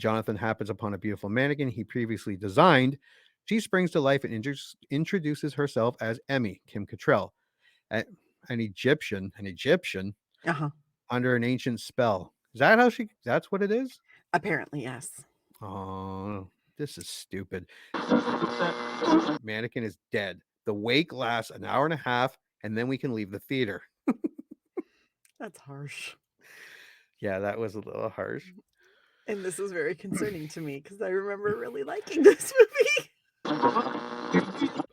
Jonathan happens upon a beautiful mannequin he previously designed. She springs to life and introduces herself as Emmy, Kim Cattrall, an Egyptian Uh-huh. under an ancient spell. Is that how that's what it is? Apparently, yes. Oh, this is stupid. Mannequin is dead. The wake lasts an hour and a half, and then we can leave the theater. That's harsh. Yeah, that was a little harsh. And this is very concerning to me because I remember really liking this movie.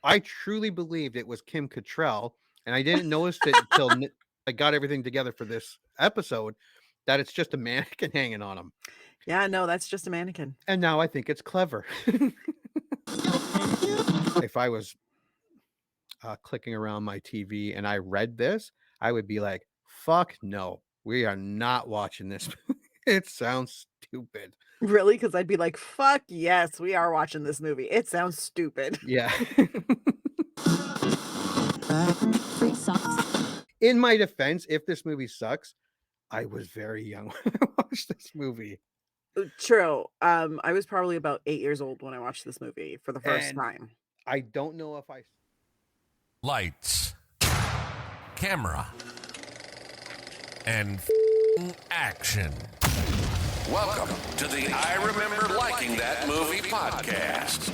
I truly believed it was Kim Cattrall, and I didn't notice it until I got everything together for this episode, that it's just a mannequin hanging on him. Yeah, no, that's just a mannequin. And now I think it's clever. If I was clicking around my TV and I read this, I would be like, fuck no, we are not watching this. It sounds stupid. Really? Because I'd be like, fuck yes, we are watching this movie. It sounds stupid. Yeah. In my defense, if this movie sucks, I was very young when I watched this movie. True. I was probably about 8 years old when I watched this movie for the first time. I don't know if I... Lights, camera, and action. Welcome to the I Remember Liking That Movie podcast.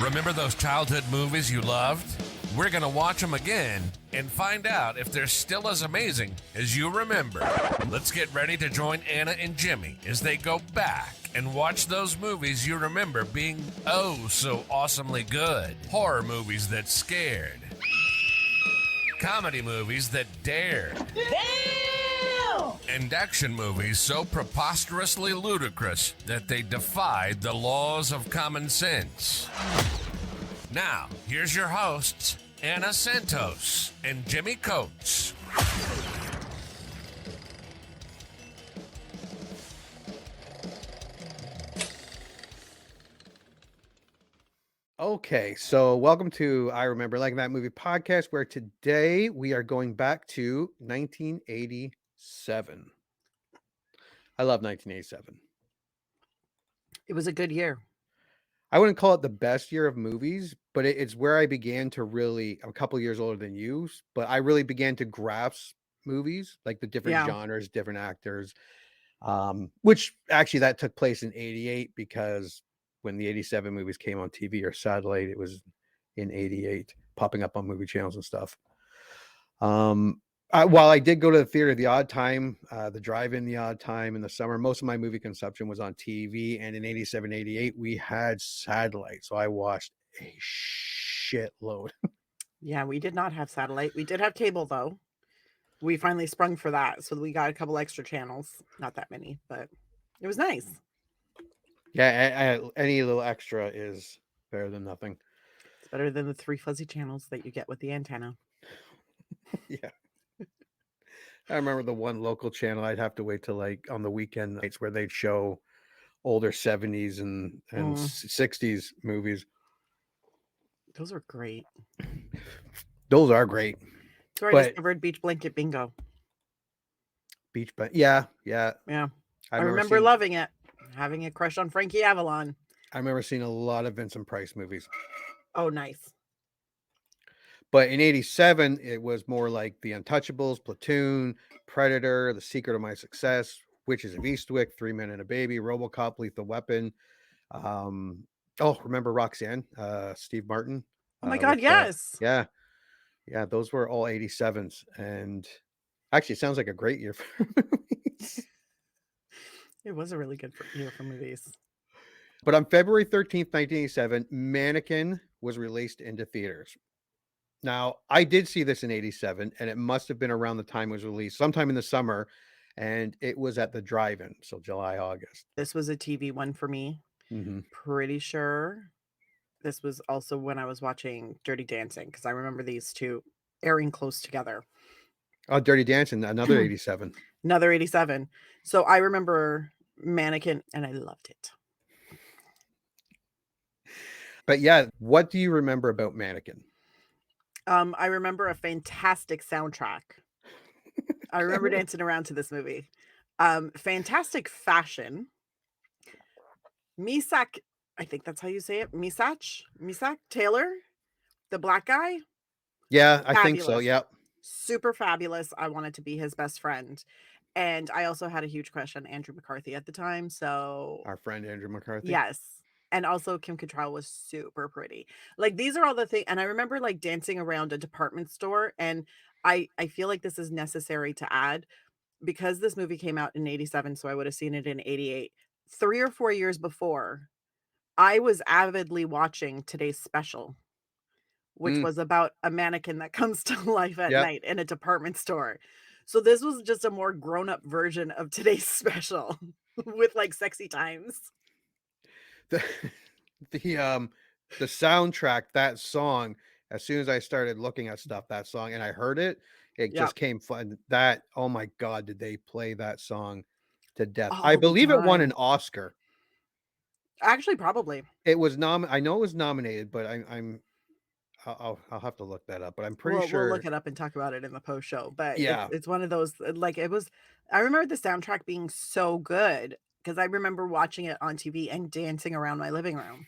Remember those childhood movies you loved? We're going to watch them again and find out if they're still as amazing as you remember. Let's get ready to join Anna and Jimmy as they go back and watch those movies you remember being oh so awesomely good. Horror movies that scared. Comedy movies that dared. Damn! And action movies so preposterously ludicrous that they defied the laws of common sense. Now, here's your hosts, Anna Santos and Jimmy Coates. Okay, so welcome to I Remember Liking That Movie podcast, where today we are going back to 1987. I love 1987. It was a good year. I wouldn't call it the best year of movies, but it's where I began to really, I'm a couple years older than you, but I really began to grasp movies, like the different genres, different actors, which actually that took place in 88 because when the 87 movies came on TV or satellite, it was in 88, popping up on movie channels and stuff. While I did go to the theater the odd time, the drive-in the odd time in the summer, most of my movie consumption was on TV. And in 87, 88, we had satellite. So I watched a shitload. Yeah, we did not have satellite. We did have cable, though. We finally sprung for that. So we got a couple extra channels. Not that many, but it was nice. Yeah, any little extra is better than nothing. It's better than the 3 fuzzy channels that you get with the antenna. Yeah. I remember the one local channel I'd have to wait till like on the weekend nights where they'd show older 70s and 60s movies. Those are great. Those are great. That's where I discovered Beach Blanket Bingo. Yeah. I remember loving it. Having a crush on Frankie Avalon. I remember seeing a lot of Vincent Price movies. Oh, nice. But in 87, it was more like The Untouchables, Platoon, Predator, The Secret of My Success, Witches of Eastwick, 3 Men and a Baby, RoboCop, Lethal Weapon. Remember Roxanne, Steve Martin? Oh my God, yes. Yeah, those were all 87s. And actually, it sounds like a great year for movies. It was a really good year for movies. But on February 13th, 1987, Mannequin was released into theaters. Now, I did see this in 87, and it must have been around the time it was released, sometime in the summer, and it was at the drive-in, so July, August. This was a TV one for me. Mm-hmm. Pretty sure this was also when I was watching Dirty Dancing, because I remember these two airing close together. Oh, Dirty Dancing, another 87. Another 87. So I remember Mannequin, and I loved it. But yeah, what do you remember about Mannequin? I remember a fantastic soundtrack. I remember dancing around to this movie. Fantastic fashion. Misak, I think that's how you say it. Misak Taylor, the black guy, Yeah, I think so, fabulous. yep. Super fabulous. I wanted to be his best friend. And I also had a huge crush on Andrew McCarthy at the time. So Our friend Andrew McCarthy. yes. And also Kim Cattrall was super pretty. Like these are all the things. And I remember like dancing around a department store. And I feel like this is necessary to add because this movie came out in 87. So I would have seen it in 88. 3 or 4 years before, I was avidly watching Today's Special, which Mm, was about a mannequin that comes to life at yep. night in a department store. So this was just a more grown-up version of Today's Special with, like, sexy times. The the, um, the soundtrack, that song, as soon as I started looking at stuff, that song, and I heard it, it Yep. just came fun that oh my god, did they play that song to death. I All the believe it won an time. Oscar. Actually, probably. It was I know it was nominated, but I'll have to look that up, but I'm pretty We'll look sure it up and talk about it in the post show, but it's yeah. it's one of those, like, it was I remember the soundtrack being so good because I remember watching it on TV and dancing around my living room.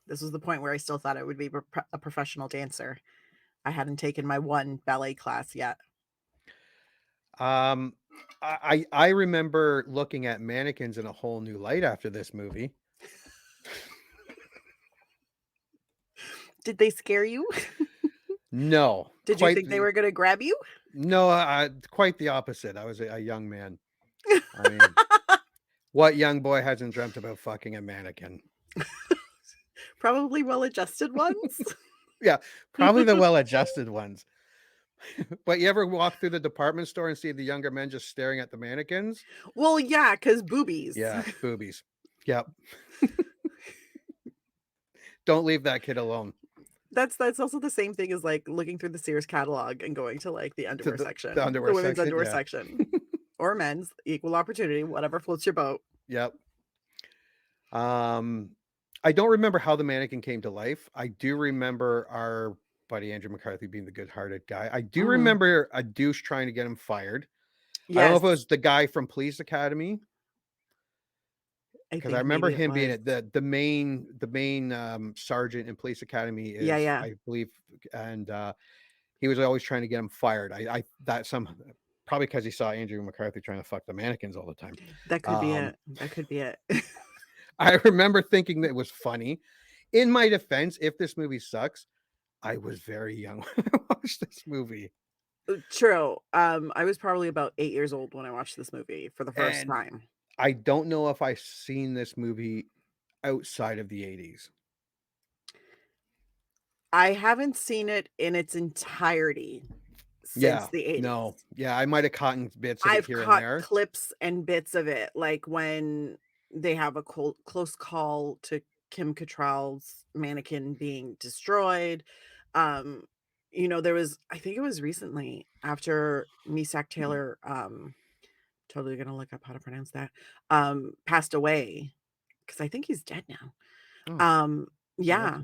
This was the point where I still thought I would be a professional dancer. I hadn't taken my one ballet class yet. Um, I remember looking at mannequins in a whole new light after this movie. Did they scare you? No, Did you think they were gonna grab you? no, quite the opposite. I was a young man. I mean, what young boy hasn't dreamt about fucking a mannequin? Probably well-adjusted ones? Yeah, probably the well-adjusted ones. But you ever walk through the department store and see the younger men just staring at the mannequins? Well, yeah, because boobies. Yeah, boobies. Yep. Don't leave that kid alone. That's also the same thing as, like, looking through the Sears catalog and going to, like, the To underwear the section, the underwear women's section, underwear yeah. section, or men's, equal opportunity, whatever floats your boat. Yep. I don't remember how the mannequin came to life. I do remember our buddy Andrew McCarthy being the good-hearted guy. I do Mhm. remember a douche trying to get him fired. I don't know Yes, if it was the guy from Police Academy, I because I think remember maybe it him being was. it. The main sergeant in Police Academy Yeah, is, yeah. I believe, and he was always trying to get him fired. I that some probably because he saw Andrew McCarthy trying to fuck the mannequins all the time. That could be Um, it. That could be it. I remember thinking that it was funny. In my defense, if this movie sucks, I was very young when I watched this movie, True. I was probably about 8 years old when I watched this movie for the first and time. I don't know if I've seen this movie outside of the 80s. I haven't seen it in its entirety since Yeah, the 80s. no. Yeah, I might have caught bits of it I've here and caught there. clips and bits of it, like when they have a close call to Kim Cattrall's mannequin being destroyed. Um, there was I think it was recently after Misak Taylor, totally gonna look up how to pronounce that, passed away, because I think he's dead now. Oh, Um, well, yeah,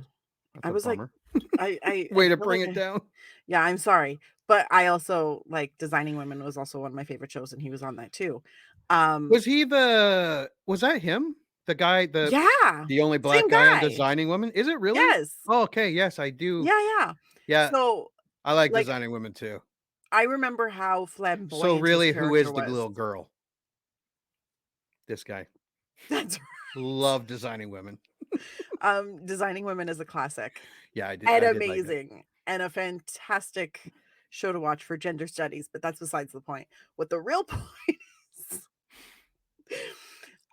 that's I a was like, bummer. I Way to feel bring like it down. yeah, I'm sorry, but I also like Designing Women was also one of my favorite shows, and he was on that too. Um, Was that him? The guy, yeah, the only same black guy on guy. Designing Women? Is it really? Yes. Oh, okay, yes, I do. Yeah, yeah. Yeah, So, I like like, Designing Women too. I remember how So flamboyant his really, who character is the was. little girl? This guy. That's Love Designing Women. Designing Women is a classic Yeah, and I did like that. amazing and a fantastic show to watch for gender studies, but that's besides the point. What the real point is,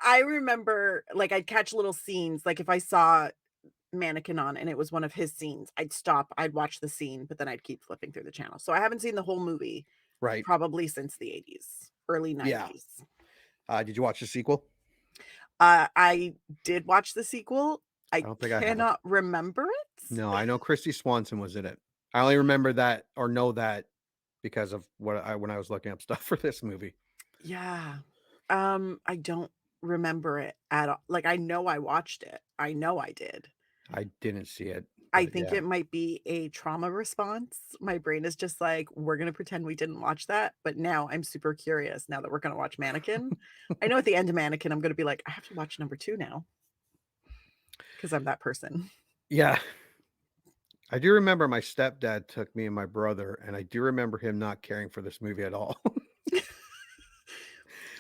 I remember, like, I'd catch little scenes, like, if I saw Mannequin on and it was one of his scenes, I'd stop, I'd watch the scene, but then I'd keep flipping through the channel. So I haven't seen the whole movie Right. probably since the 80s, early Yeah. 90s. Did you watch the sequel? I did watch the sequel. I I don't think I have. cannot remember it. No, I know Christy Swanson was in it. I only remember that or know that because of when I was looking up stuff for this movie. Yeah. I don't remember it at all. Like, I know I watched it. I know I did. I didn't see it. I but think yeah. it might be a trauma response. My brain is just like, "We're gonna pretend we didn't watch that," but now I'm super curious now that we're gonna watch Mannequin. I know at the end of Mannequin, I'm gonna be like, "I have to watch number 2 now because 'cause I'm that person." Yeah. I do remember my stepdad took me and my brother, and I do remember him not caring for this movie at all.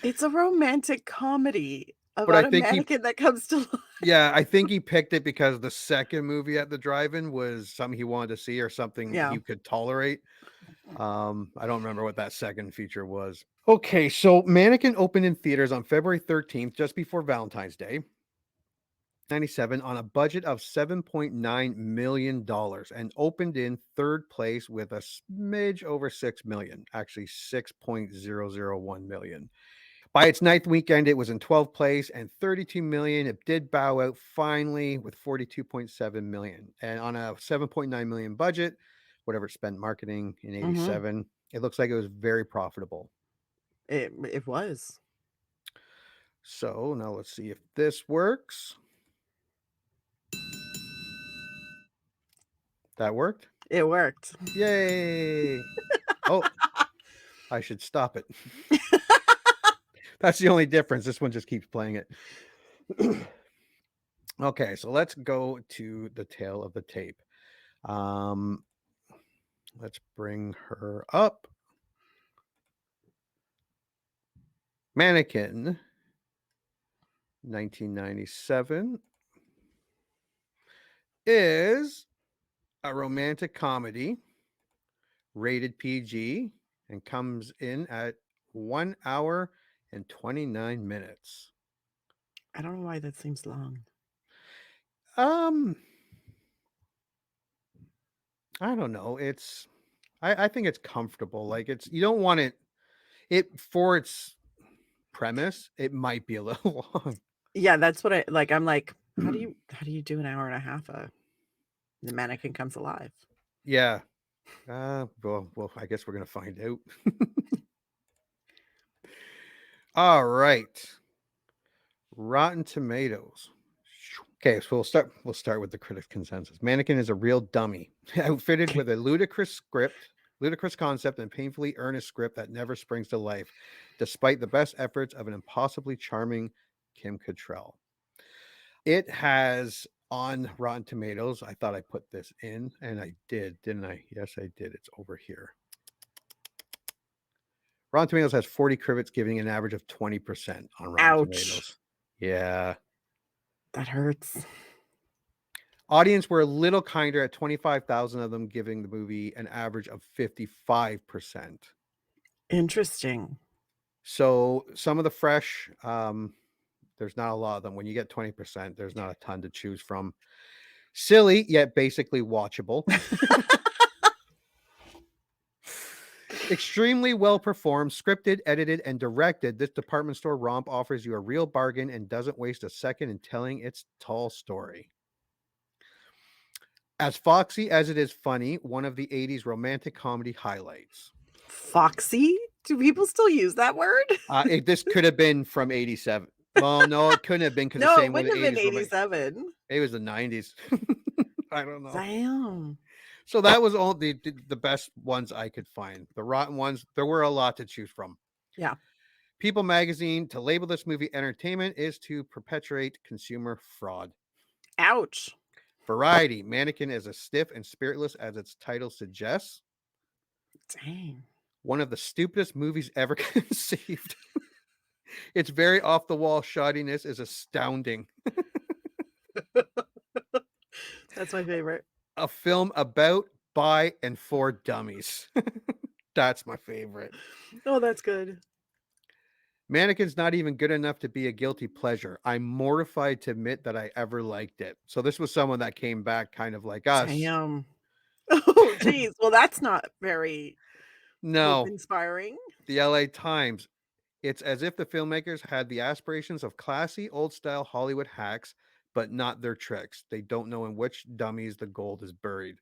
It's a romantic comedy But I about a think he mannequin that comes to life. Yeah, I think he picked it because the second movie at the drive-in was something he wanted to see or something Yeah. he could tolerate. I don't remember what that second feature was. Okay, so Mannequin opened in theaters on February 13th, just before Valentine's Day, 97, on a budget of $7.9 million and opened in third place with a smidge over 6 million, actually 6.001 million. By its ninth weekend, it was in 12th place and 32 million. It did bow out finally with 42.7 million. And on a 7.9 million budget, whatever it spent marketing in Mhm. 87, it looks like it was very profitable. It was. So now let's see if this works. That worked. It worked. Yay. Oh, I should stop it. That's the only difference. This one just keeps playing it. Okay, so let's go to the tail of the tape. Um, let's bring her up. Mannequin, 1997, is a romantic comedy, rated PG, and comes in at 1 hour and 29 minutes. I don't know why that seems long. Um, I don't know. I think it's comfortable. Like you don't want it for its premise, it might be a little long. Yeah, that's what I like, I'm like, how do you do an hour and a half of The Mannequin Comes Alive? Yeah. Well, I guess we're gonna find out. All right. Rotten Tomatoes. Okay, so we'll start with the critic consensus. Mannequin is a real dummy, outfitted with a ludicrous concept, and painfully earnest script that never springs to life, despite the best efforts of an impossibly charming Kim Cattrall. It has on Rotten Tomatoes. I thought I put this in, and I did, didn't I? Yes, I did. It's over here. Rotten Tomatoes has 40 critics giving an average of 20% on Rotten Ouch. Tomatoes. Yeah. That hurts. Audience were a little kinder at 25,000 of them, giving the movie an average of 55%. Interesting. So some of the fresh, there's not a lot of them. When you get 20%, there's not a ton to choose from. Silly, yet basically watchable. Extremely well performed, scripted, edited, and directed. This department store romp offers you a real bargain and doesn't waste a second in telling its tall story. As foxy as it is funny, one of the 80s romantic comedy highlights. Foxy? Do people still use that word? This could have been from 87. Well, no, it couldn't have been because the No, it same way the wouldn't have been 80s romantic. 87. It was the 90s. I don't know. Damn. So that was all the best ones I could find. The rotten ones, there were a lot to choose from. Yeah. People magazine, to label this movie entertainment is to perpetuate consumer fraud. Ouch. Variety, Mannequin is as stiff and spiritless as its title suggests. Dang. One of the stupidest movies ever conceived. Its very off the wall shoddiness is astounding. That's my favorite. A film about, by, and for dummies. That's my favorite. Oh, that's good. Mannequin's not even good enough to be a guilty pleasure. I'm mortified to admit that I ever liked it. So this was someone that came back kind of like us. Damn. Oh, geez. Well, that's not very hope No, inspiring. the LA Times. It's as if the filmmakers had the aspirations of classy, old-style Hollywood hacks, but not their tricks. They don't know in which dummies the gold is buried.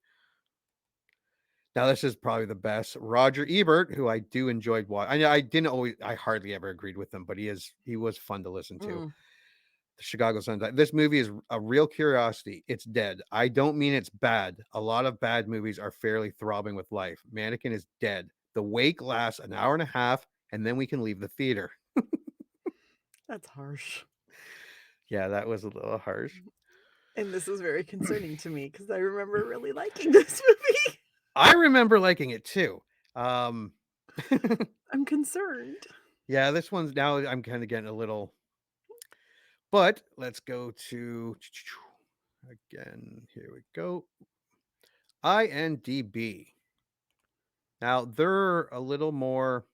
Now, this is probably the best. Roger Ebert, who I do enjoyed watching. I hardly ever agreed with him, but he was fun to listen to. Mm. Chicago Sun. This movie is a real curiosity. It's dead. I don't mean it's bad. A lot of bad movies are fairly throbbing with life. Mannequin is dead. The wake lasts an hour and a half, and then we can leave the theater. That's harsh. Yeah, that was a little harsh. And this is very concerning to me because I remember really liking this movie. I remember liking it too. I'm concerned. Yeah, this one's now I'm kind of getting a little. But let's go to again. Here we go. IMDb. Now they're a little more.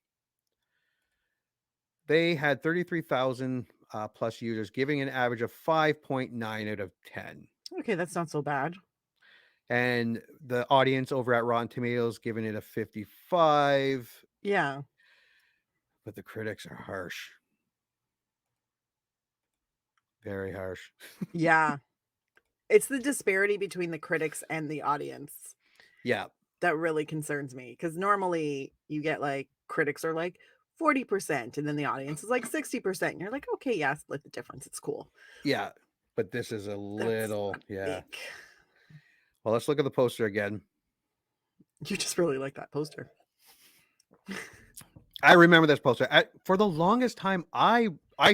They had 33,000 plus users, giving an average of 5.9 out of 10. Okay, that's not so bad. And the audience over at Rotten Tomatoes giving it a 55. Yeah. But the critics are harsh. Very harsh. Yeah. It's the disparity between the critics and the audience Yeah. that really concerns me. Because normally you get like critics are like 40%, and then the audience is like 60%. And you're like, okay, yeah, split the difference. It's cool. Yeah. But this is a little, yeah. Big. Well, let's look at the poster again. You just really like that poster. I remember this poster. For the longest time, I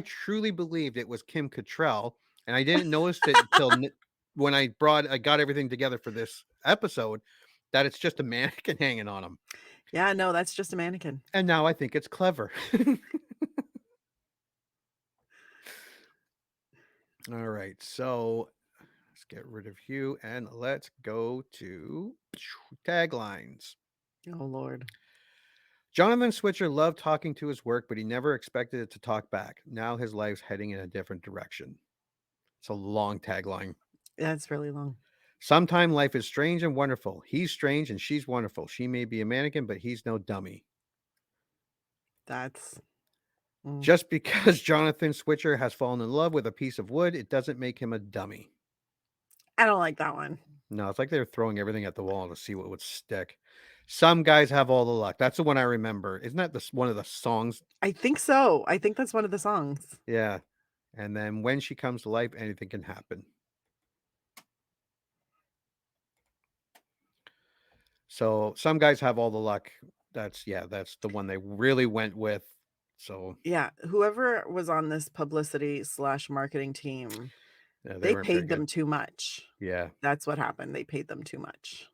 truly believed it was Kim Cattrall, and I didn't notice it until when I got everything together for this episode, that it's just a mannequin hanging on him. Yeah, no, that's just a mannequin. And now I think it's clever. All right, so let's get rid of you and let's go to taglines. Oh, Lord. Jonathan Switcher loved talking to his work, but he never expected it to talk back. Now his life's heading in a different direction. It's a long tagline. That's really long. Sometime life is strange and wonderful. He's strange and she's wonderful. She may be a mannequin, but he's no dummy. That's... Just because Jonathan Switcher has fallen in love with a piece of wood, it doesn't make him a dummy. I don't like that one. No, it's like they're throwing everything at the wall to see what would stick. Some guys have all the luck. That's the one I remember. Isn't that one of the songs? I think so. I think that's one of the songs. Yeah. And then when she comes to life, anything can happen. So some guys have all the luck. That's the one they really went with. So yeah, whoever was on this publicity / marketing team, they paid them too much. Yeah. That's what happened. They paid them too much.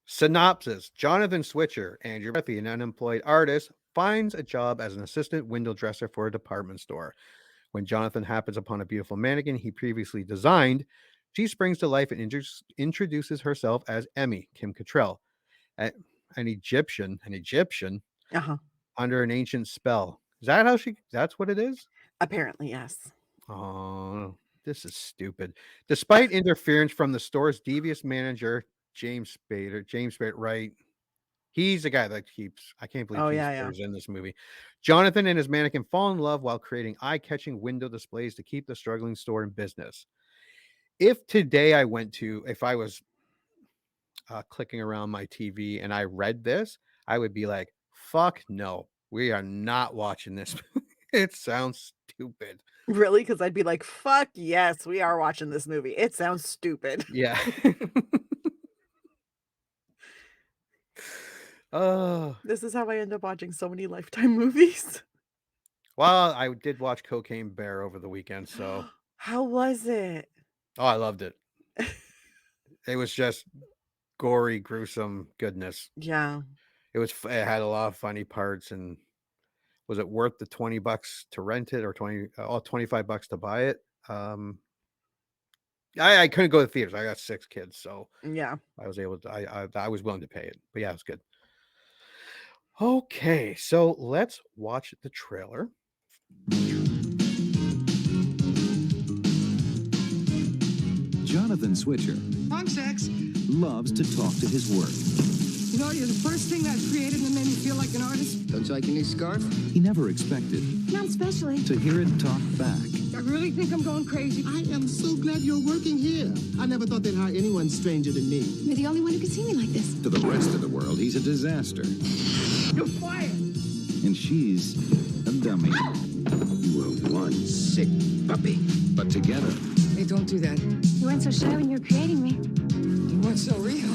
Synopsis: Jonathan Switcher, Andrew Murphy, an unemployed artist, finds a job as an assistant window dresser for a department store. When Jonathan happens upon a beautiful mannequin he previously designed, she springs to life and introduces herself as Emmy, Kim Cattrall, an Egyptian under an ancient spell. Is that how that's what it is? Apparently, yes. Oh, this is stupid. Despite interference from the store's devious manager, James Spader, right? He's the guy that keeps, I can't believe Spader's in this movie. Jonathan and his mannequin fall in love while creating eye-catching window displays to keep the struggling store in business. If today if I was clicking around my TV and I read this, I would be like, fuck no, we are not watching this. It sounds stupid. Really? Because I'd be like, fuck yes, we are watching this movie. It sounds stupid. Yeah. Oh, this is how I end up watching so many Lifetime movies. Well, I did watch Cocaine Bear over the weekend, so. How was it? Oh, I loved it. It was just gory, gruesome goodness. Yeah. It had a lot of funny parts, and was it worth the $20 to rent it or $25 to buy it? I couldn't go to theaters. I got 6 kids, so yeah, I was able to. I was willing to pay it, but yeah, it was good. Okay, so let's watch the trailer. Jonathan Switcher loves to talk to his work. You know, you're the first thing I've created that made me feel like an artist. Don't you like your new scarf? He never expected Not especially. to hear it talk back. I really think I'm going crazy. I am so glad you're working here. I never thought they'd hire anyone stranger than me. You're the only one who can see me like this. To the rest of the world, he's a disaster. You're fired. And she's a dummy. You were one sick puppy. But together, Hey, don't do that. You weren't so shy when you were creating me. You weren't so real.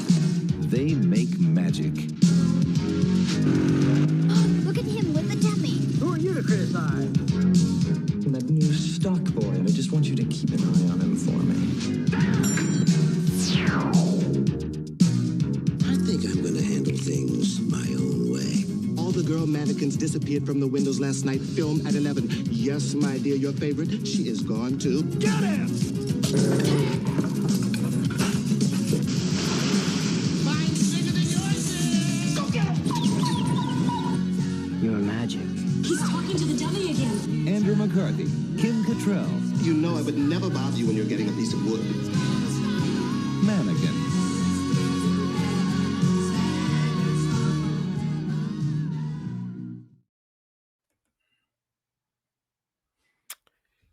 they make magic. Look at him with the dummy. Who are you to criticize? That new stock boy, and I just want you to keep an eye on him for me. I think I'm gonna handle things my own way. All the girl mannequins disappeared from the windows last night. Film at 11. Yes, my dear, your favorite. She is gone too. Get him! Mine's bigger than yours is! Go get him! You're magic. He's talking to the dummy again. Andrew McCarthy, Kim Cattrall, You know I would never bother you when you're getting a piece of wood. Mannequin.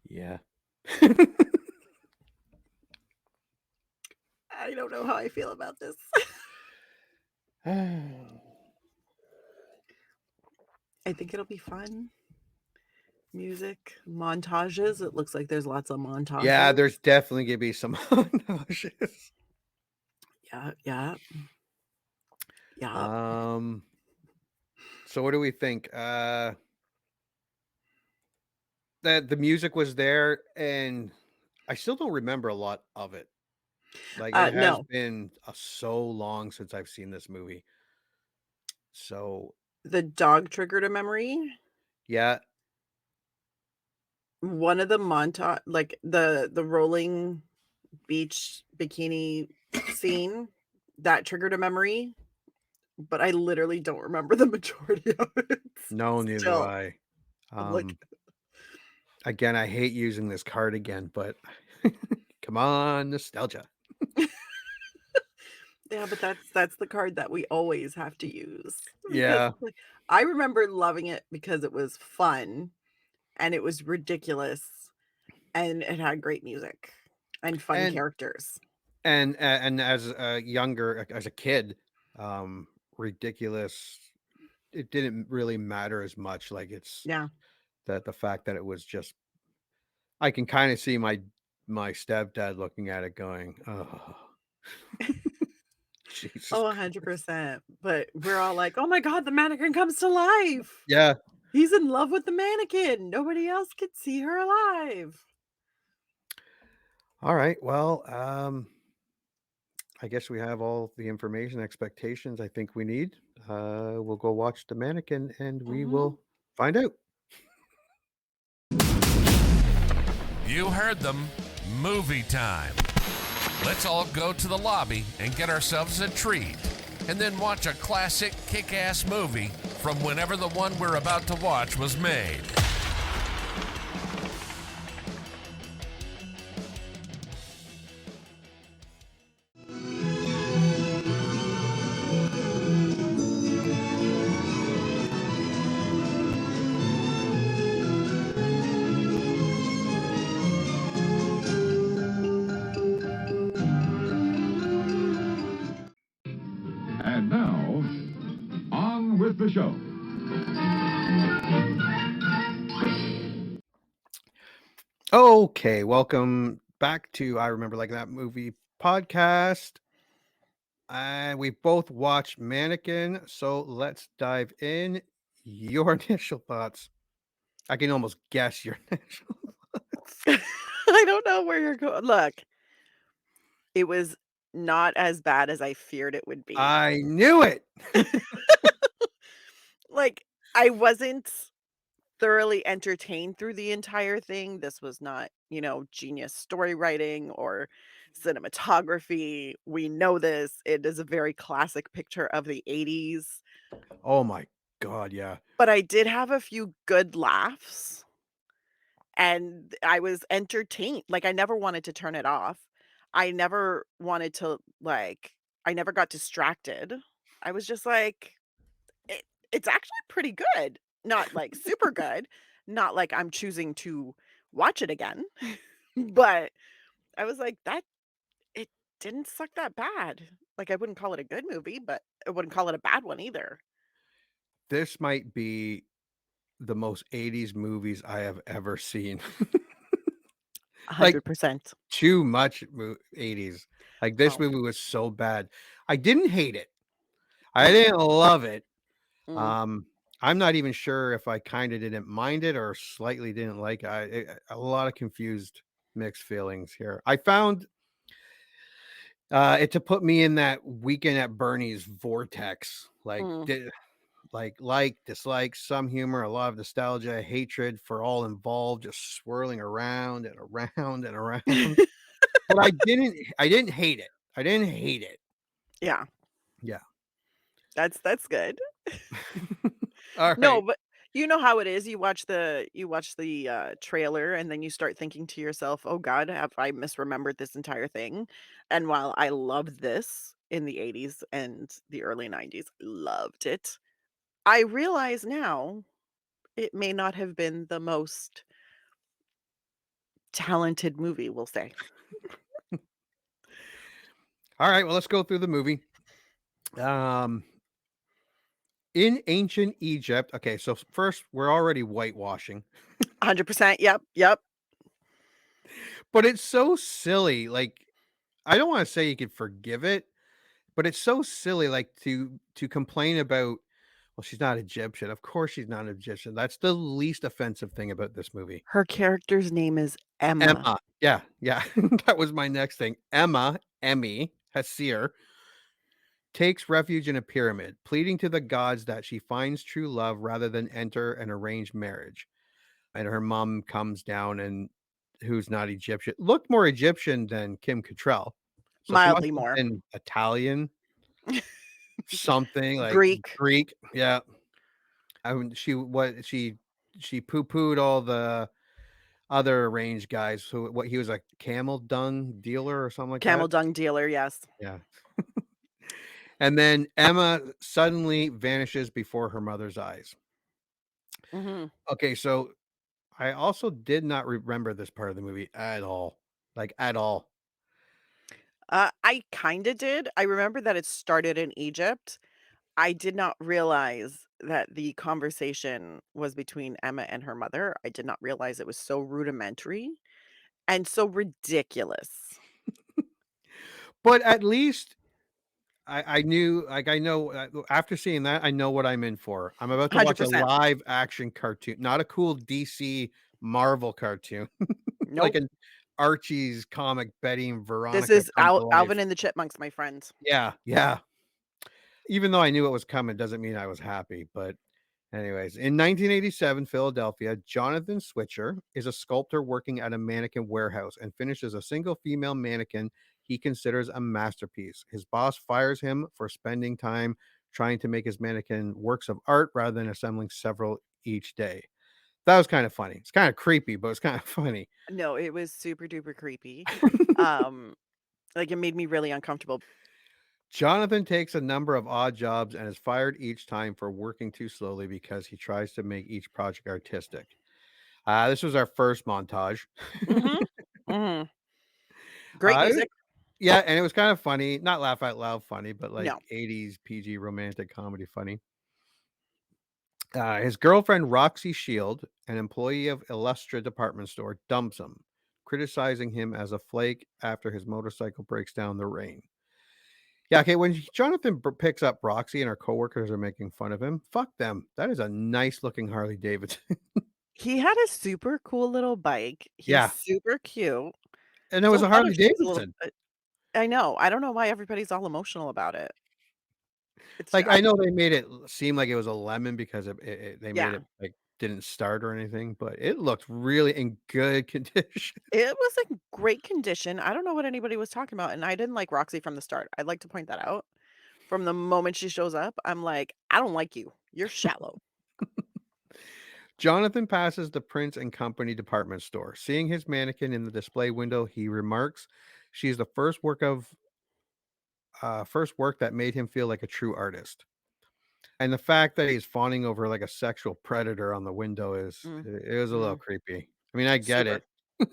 Yeah. I don't know how I feel about this. I think it'll be fun. Music, montages. It looks like there's lots of montages. Yeah, there's definitely gonna be some montages. Yeah. So what do we think? That the music was there, and I still don't remember a lot of it. Like, it has No, been so long since I've seen this movie. So, the dog triggered a memory. yeah, One of the montage, like the rolling beach bikini scene, that triggered a memory, but I literally don't remember the majority of it. no, neither do Still, I. I'm like, Again, I hate using this card again, but come on, nostalgia. yeah, but that's the card that we always have to use because Yeah, like I remember loving it because it was fun and it was ridiculous and it had great music and fun and characters. and as a younger, as a kid, ridiculous. It didn't really matter as much. Like, it's Yeah. that the fact that it was just. I can kind of see my stepdad looking at it, going, "Oh, Jesus Oh, Christ." 100%. But we're all like, "Oh my god, the mannequin comes to life. Yeah. He's in love with the mannequin. Nobody else can see her alive." All right. Well, I guess we have all the information, expectations I think we need. We'll go watch the mannequin, and we Mhm. will find out. You heard them. Movie time. Let's all go to the lobby and get ourselves a treat, and then watch a classic kick-ass movie from whenever the one we're about to watch was made. And now, on with the show. Okay, welcome back to I Remember Like That Movie podcast. And we both watched Mannequin, so let's dive in. Your initial thoughts. I can almost guess your initial thoughts. I don't know where you're going. Look, it was not as bad as I feared it would be. I knew it. Like, I wasn't thoroughly entertained through the entire thing. This was not, genius story writing or cinematography. We know this. It is a very classic picture of the 80s. Oh my God, yeah. But I did have a few good laughs and I was entertained. Like, I never wanted to turn it off. I never wanted to, I never got distracted. I was just like, it, it's actually pretty good. Not like super good. Not like I'm choosing to watch it again. But I was like, that it didn't suck that bad. Like, I wouldn't call it a good movie, but I wouldn't call it a bad one either. This might be the most 80s movies I have ever seen. Like, 100%. too much 80s. Like, this Oh. movie was so bad. I didn't hate it. I didn't love it. Mm. Um, I'm not even sure if I kinda didn't mind it or slightly didn't like it. A lot of confused, mixed feelings here. I found, it to put me in that Weekend at Bernie's vortex, Mm. dislike, some humor, a lot of nostalgia, hatred for all involved, just swirling around and around and around. But I didn't hate it. I didn't hate it. Yeah, Yeah. that's good. No, Alright. but you know how it is, you watch the trailer, and then you start thinking to yourself, "Oh god, have I misremembered this entire thing?" And while I loved this in the '80s and the early '90s, loved it, I realize now it may not have been the most talented movie, we'll say. Alright, well, let's go through the movie. Um, in ancient Egypt, okay, so first, we're already whitewashing, 100%, yep, yep. but it's so silly, like, I don't wanna say you could forgive it, but it's so silly, like, to complain about, "Well, she's not Egyptian." Of course she's not Egyptian. That's the least offensive thing about this movie. Her character's name is Emma. Emma. Yeah, yeah. That was my next thing. Emmy Hesir, takes refuge in a pyramid, pleading to the gods that she finds true love rather than enter an arranged marriage. And her mom comes down and who's not Egyptian, looked more Egyptian than Kim Cattrall. So she must Mildly have more. been Italian, something like Greek. Greek. Yeah. I mean, she poo-pooed all the other arranged guys. So what he was a camel dung dealer or something like Camel that. dung dealer, yes. Yeah. And then Emma suddenly vanishes before her mother's eyes. Mhm. Okay, so I also did not remember this part of the movie at all, like, at all. I kinda did. I remember that it started in Egypt. I did not realize that the conversation was between Emma and her mother. I did not realize it was so rudimentary and so ridiculous. But at least I knew, like, I know, after seeing that, I know what I'm in for. I'm about to watch a 100%. live action cartoon, not a cool DC Marvel cartoon, like Nope. an Archie's comic Betty and This Veronica is come to life. Alvin and the Chipmunks, my friend. Yeah, yeah. Even though I knew it was coming doesn't mean I was happy, but anyways, in 1987 Philadelphia, Jonathan Switcher is a sculptor working at a mannequin warehouse and finishes a single female mannequin he considers a masterpiece. His boss fires him for spending time trying to make his mannequin works of art rather than assembling several each day. That was kind of funny. It's kind of creepy, but it's kind of funny. No, it was super duper creepy. Um, like, it made me really uncomfortable. Jonathan takes a number of odd jobs and is fired each time for working too slowly because he tries to make each project artistic. This was our first montage. Mhm. Mhm. Great Uh, music. yeah, and it was kind of funny, not laugh out loud funny, but like No. 80s PG romantic comedy funny. His girlfriend, Roxy Shield, an employee of Illustra department store, dumps him, criticizing him as a flake after his motorcycle breaks down in the rain. Yeah, okay, when Jonathan picks up Roxy and her coworkers are making fun of him, fuck them. That is a nice looking Harley Davidson. He had a super cool little bike. He's Yeah, super cute. and it was So a mother Harley shows a little Davidson. I know. I don't know why everybody's all emotional about it. It's Like, I I know they made it seem like it was a lemon because they made yeah. it, like, didn't start or anything, but it looked really in good condition. It was in great condition. I don't know what anybody was talking about, and I didn't like Roxy from the start. I'd like to point that out. From the moment she shows up, I'm like, "I don't like you. You're shallow." Jonathan passes the Prince& and Company department store. Seeing his mannequin in the display window, he remarks, "She's the first work that made him feel like a true artist." And the fact that he's fawning over, like, a sexual predator on the window is Mm, it was a little mm, creepy. I mean, I get super. it.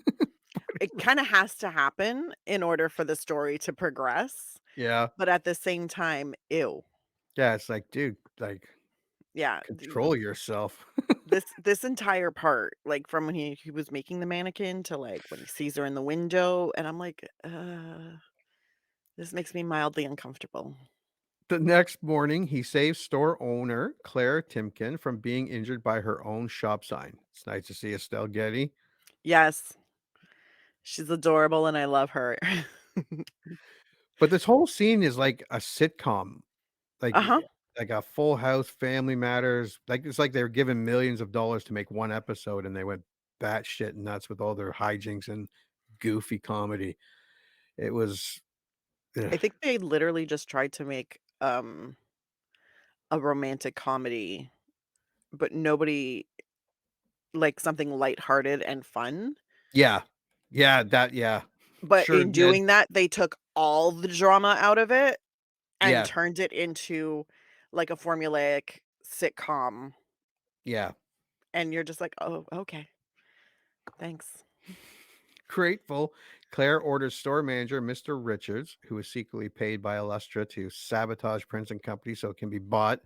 It kinda has to happen in order for the story to progress, Yeah. but at the same time, ew. Yeah, it's like, dude, like, Yeah, control yourself. this entire part, like, from when he was making the mannequin to, like, when he sees her in the window, and I'm like, this makes me mildly uncomfortable." The next morning, he saves store owner Claire Timken from being injured by her own shop sign. It's nice to see Estelle Getty. Yes, she's adorable, and I love her. But this whole scene is like a sitcom, like Uh-huh. like a Full House, Family Matters. Like it's like they were given millions of dollars to make one episode, and they went batshit nuts with all their hijinks and goofy comedy. It was, ugh. I think they literally just tried to make, a romantic comedy, but nobody like, something lighthearted and fun, Yeah, yeah, but sure in did. doing that, they took all the drama out of it and Yeah, turned it into, like, a formulaic sitcom, yeah. and you're just like, "Oh, okay, thanks." Grateful, Claire orders store manager Mr. Richards, who is secretly paid by Illustra to sabotage Prince and Company so it can be bought,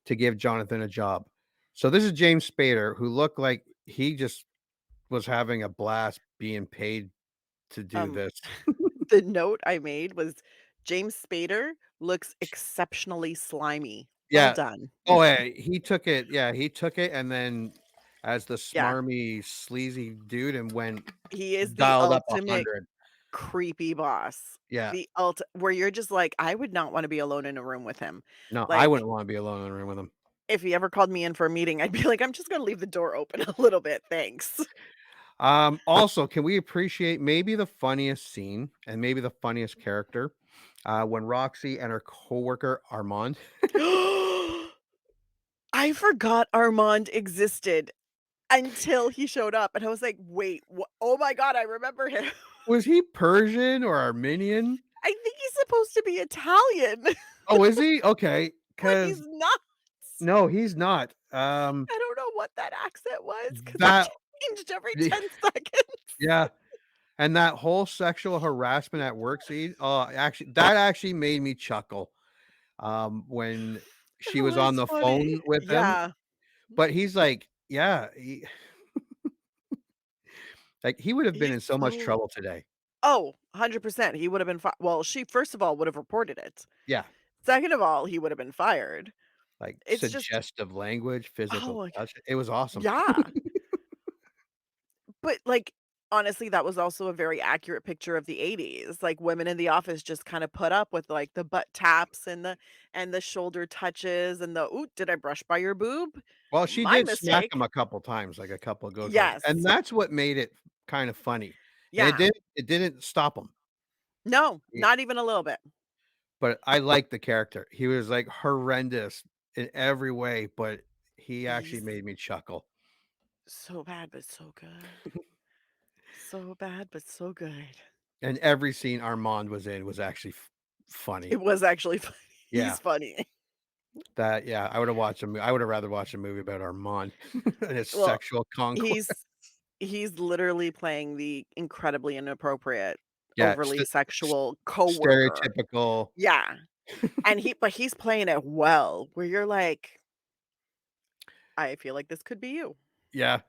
to give Jonathan a job. So this is James Spader, who looked like he just was having a blast being paid to do Um, this. the note I made was, "James Spader looks exceptionally slimy. Well Yeah. done." Oh, yeah, he took it and then as the Yeah, smarmy, sleazy dude and went he is the dialed up ultimate 100. creepy boss. Yeah. The where you're just like, "I would not wanna be alone in a room with him." No, I Like, wouldn't wanna be alone in a room with him. if he ever called me in for a meeting, I'd be like, "I'm just gonna leave the door open a little bit, thanks." Also, can we appreciate maybe the funniest scene and maybe the funniest character, when Roxy and her coworker Armand I forgot Armand existed until he showed up, and I was like, "Wait, oh my god, I remember him." was he Persian or Armenian? I think he's supposed to be Italian, Oh, is he? Okay, but he's because not. no, he's not. I don't know what that accent was because it That changed every 10 seconds. yeah, and that whole sexual harassment at work scene, that actually made me chuckle, when That she was on was the funny. phone with him, Yeah, but he's like, yeah, he would have been he's in so much so trouble today. Oh, 100%. He would have been well, she first of all would have reported it. Yeah. Second of all, he would have been fired. Like, It's just suggestive language, oh physical my touch, it was awesome. yeah. But, like, honestly, that was also a very accurate picture of the '80s, like, women in the office just kinda put up with, like, the butt taps and the shoulder touches and the, "Ooh, did I brush by your boob? Well, she My did smack him mistake." a couple times, like, a couple of goes around, and Yes. that's what made it kinda funny, and Yeah. it didn't stop him. No, He not even a little bit. but I liked the character. He was, like, horrendous in every way, but he actually He's made me chuckle. so bad, but so good. So bad, but so good. And every scene Armand was in was actually funny. It was actually funny. Yeah, He's funny. I would have watched I would have rather watched a movie about Armand and his Well, sexual conquest. he's he's literally playing the incredibly inappropriate, Yeah, overly sexual coworker. stereotypical. Yeah, and he's playing it well, where you're like, "I feel like this could be you." Yeah.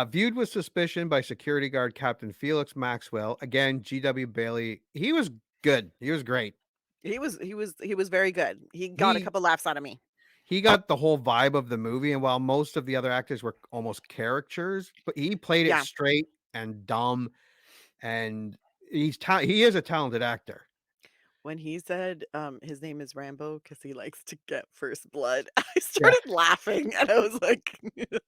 Viewed with suspicion by security guard Captain Felix Maxwell. Again, G.W. Bailey. He was good. He was great. He was very good. He got a He couple laughs out of me. he got the whole vibe of the movie, and while most of the other actors were almost caricatures, but he played it Yeah. straight and dumb, and he is a talented actor. When he said, his name is Rambo because he likes to get first blood, I Yeah. started laughing, and I was like, "This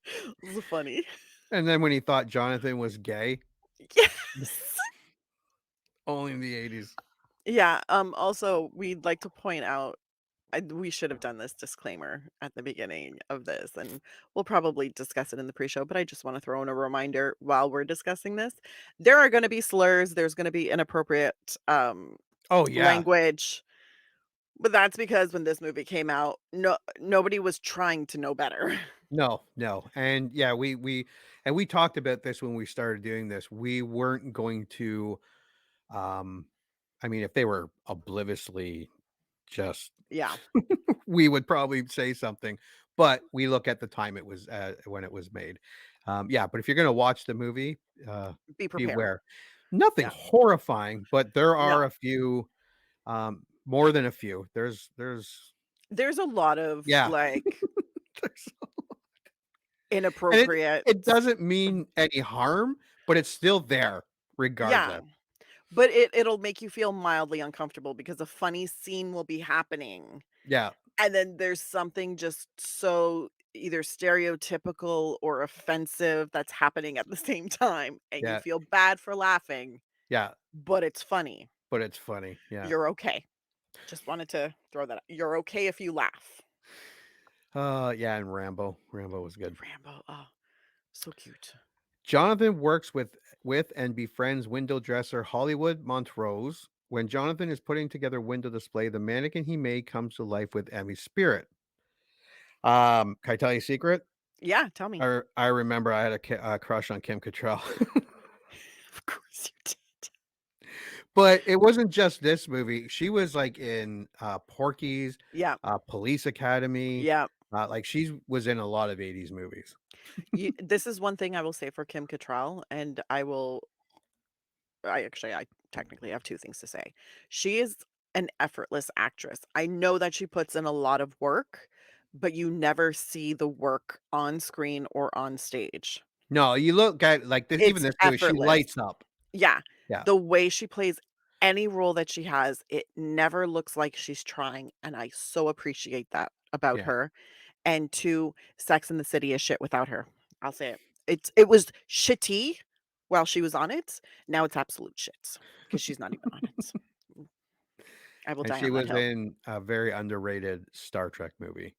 is funny." And then when he thought Jonathan was gay, Yes. only in the 80s. Yeah, also, we'd like to point out we should have done this disclaimer at the beginning of this, and we'll probably discuss it in the pre-show, but I just wanna throw in a reminder while we're discussing this. There are gonna be slurs, there's gonna be inappropriate, Oh, yeah. language, but that's because when this movie came out, nobody was trying to know better. No, no, and yeah, we talked about this when we started doing this. We weren't going to, um I mean, if they were obliviously just Yeah. we would probably say something, but we look at the time it was, when it was made. Yeah, but if you're gonna watch the movie, uh, Be prepared. beware. Nothing Yeah. horrifying, but there are No. a few, more than a few. There's a lot of, Yeah. like, There's and inappropriate. it doesn't mean any harm, but it's still there Yeah. regardless. But it'll make you feel mildly uncomfortable because a funny scene will be happening, Yeah, and then there's something just so either stereotypical or offensive that's happening at the same time, and you yeah, feel bad for laughing, yeah, but it's funny. but it's funny, yeah. You're okay. Just wanted to throw that out. You're okay if you laugh. Yeah, and Rambo was good. Rambo, oh, so cute. Jonathan works with and befriends window dresser Hollywood Montrose. When Jonathan is putting together window display, the mannequin he made comes to life with Emmy's spirit. Can I tell you a secret? Yeah, tell me. I remember I had a crush on Kim Cattrall. Of course you did. But it wasn't just this movie. She was, like, in, Porky's, Yeah, Police Academy, yeah. like, she was in a lot of '80s movies. This is one thing I will say for Kim Cattrall, and I technically have 2 things to say. She is an effortless actress. I know that she puts in a lot of work, but you never see the work on screen or on stage. No, you look at, like, this even It's this movie, she effortless. lights up. Yeah. Yeah, The way she plays any role that she has, it never looks like she's trying, and I so appreciate that about yeah. her. And 2, Sex and the City is shit without her. I'll say it. It was shitty while she was on it. Now it's absolute shit because she's not even on it. Mm, I will And die she on that was hill. in a very underrated Star Trek movie,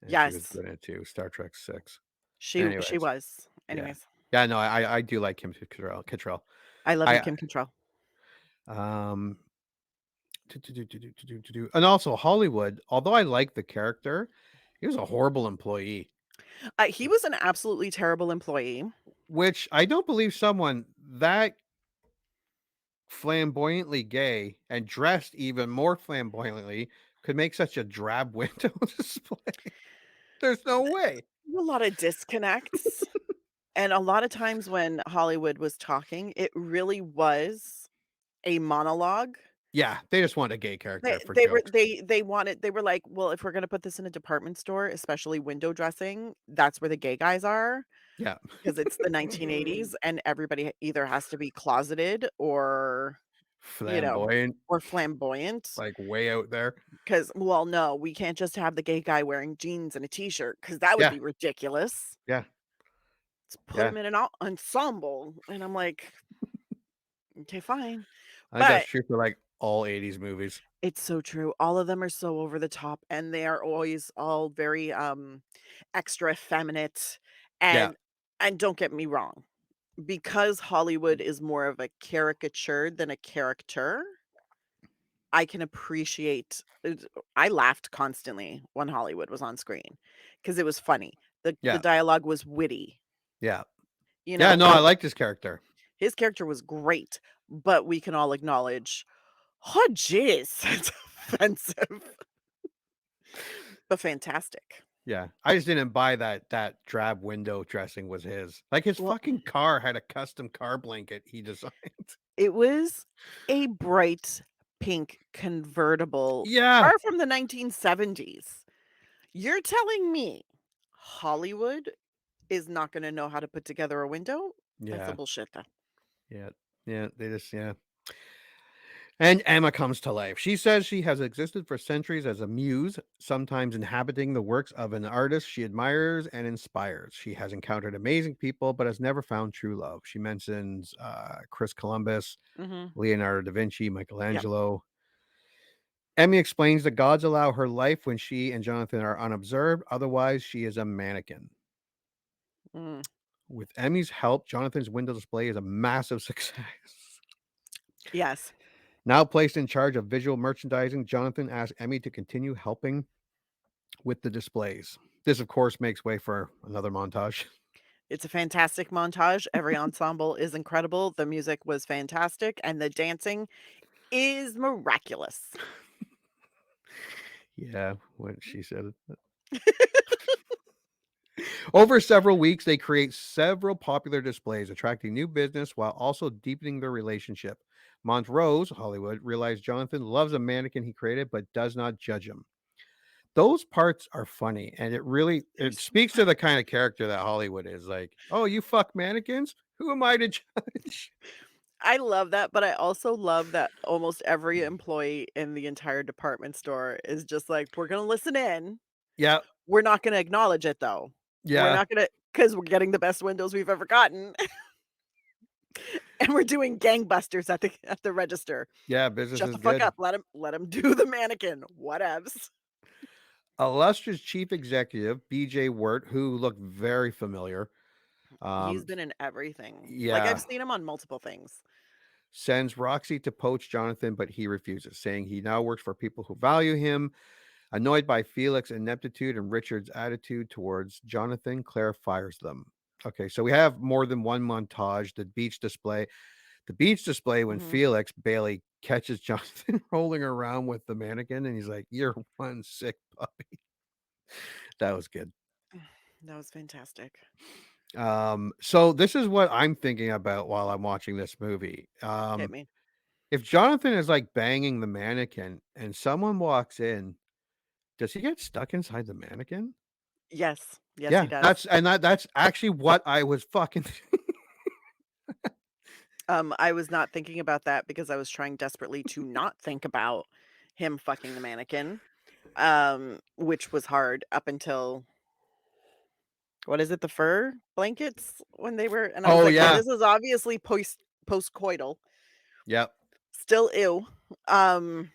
and she was Yes, good in it too, Star Trek 6. she Anyways, was. yeah. Anyways, Yeah, no, I do like Kim Cattrall. I love you, I Kim Cattrall. um, and also Hollywood, although I like the character, he was a horrible employee, He was an absolutely terrible employee. which I don't believe someone that flamboyantly gay and dressed even more flamboyantly could make such a drab window display. There's no way. A lot of disconnects, and a lot of times when Hollywood was talking, it really was a monologue. Yeah, they just want a gay character They for they were jokes. they were like, "Well, if we're gonna put this in a department store, especially window dressing, that's where the gay guys are, Yeah. because it's the 1980s and everybody either has to be closeted or, you know, Flamboyant, or flamboyant. like, way out there. Because, well, no, we can't just have the gay guy wearing jeans and a t-shirt because that would Yeah, be ridiculous. yeah, Let's put yeah. him in an ensemble." And I'm like, "Okay, fine." I think that's But true for, like, all '80s movies. it's so true. All of them are so over the top, and they are always all very, extra effeminate, Yeah, and don't get me wrong, because Hollywood is more of a caricature than a character, I can appreciate I laughed constantly when Hollywood was on screen because it was funny. The yeah, dialogue was witty, yeah. you Yeah, know? no, I like this character. His character was great, but we can all acknowledge, "Oh, jeez, it's offensive." But fantastic. Yeah, I just didn't buy that drab window dressing was his. Like, his Well, fucking car had a custom car blanket he designed. it was a bright pink convertible Yeah, car from the 1970s. You're telling me Hollywood is not gonna know how to put together a window? That's a yeah, bullshit though. yeah, yeah, they just yeah. And Emma comes to life. She says she has existed for centuries as a muse, sometimes inhabiting the works of an artist she admires and inspires. She has encountered amazing people, but has never found true love. She mentions Chris Columbus, Mhm. Leonardo da Vinci, Yep. Michelangelo. Emmy explains that gods allow her life when she and Jonathan are unobserved. Otherwise, she is a mannequin. Mm. With Emmy's help, Jonathan's window display is a massive success. Yes. Now placed in charge of visual merchandising, Jonathan asks Emmy to continue helping with the displays. This, of course, makes way for another montage. It's a fantastic montage. Every ensemble is incredible. The music was fantastic, and the dancing is miraculous. Yeah, when she said it. Over several weeks, they create several popular displays, attracting new business while also deepening their relationship. Montrose, Hollywood, realized Jonathan loves a mannequin he created, but does not judge him. Those parts are funny, and They're it so speaks to the funny. kind of character that Hollywood is. Like, oh, you fuck mannequins? Who am I to judge? I love that, but I also love that almost every employee in the entire department store is just like, "We're gonna listen in. Yeah, We're not gonna acknowledge it, though. We're yeah, not gonna, because 'cause we're getting the best windows we've ever gotten, and we're doing gangbusters at the register. yeah. Business Shut is the fuck good. up. Let him do the mannequin. Whatevs." Illustrious chief executive BJ Wirt, who looked very familiar, He's um, been in everything. Like, I've yeah, seen him on multiple things. sends Roxy to poach Jonathan, but he refuses, saying he now works for people who value him. Annoyed by Felix's ineptitude and Richard's attitude towards Jonathan, Claire fires them. Okay, so we have more than one montage. The beach display when Mhm. Felix Bailey catches Jonathan rolling around with the mannequin, and he's like, "You're one sick puppy." That was good. That was fantastic. So this is what I'm thinking about while I'm watching this movie. Hit me. If Jonathan is like banging the mannequin and someone walks in, does he get stuck inside the mannequin? Yes. Yes, he Yeah, does. that's actually what I was fucking I was not thinking about that because I was trying desperately to not think about him fucking the mannequin, which was hard up until, what is it, the fur blankets when they were, and I was Oh, like, "Okay, yeah. this is obviously postcoital." Yep. Still ew. Um,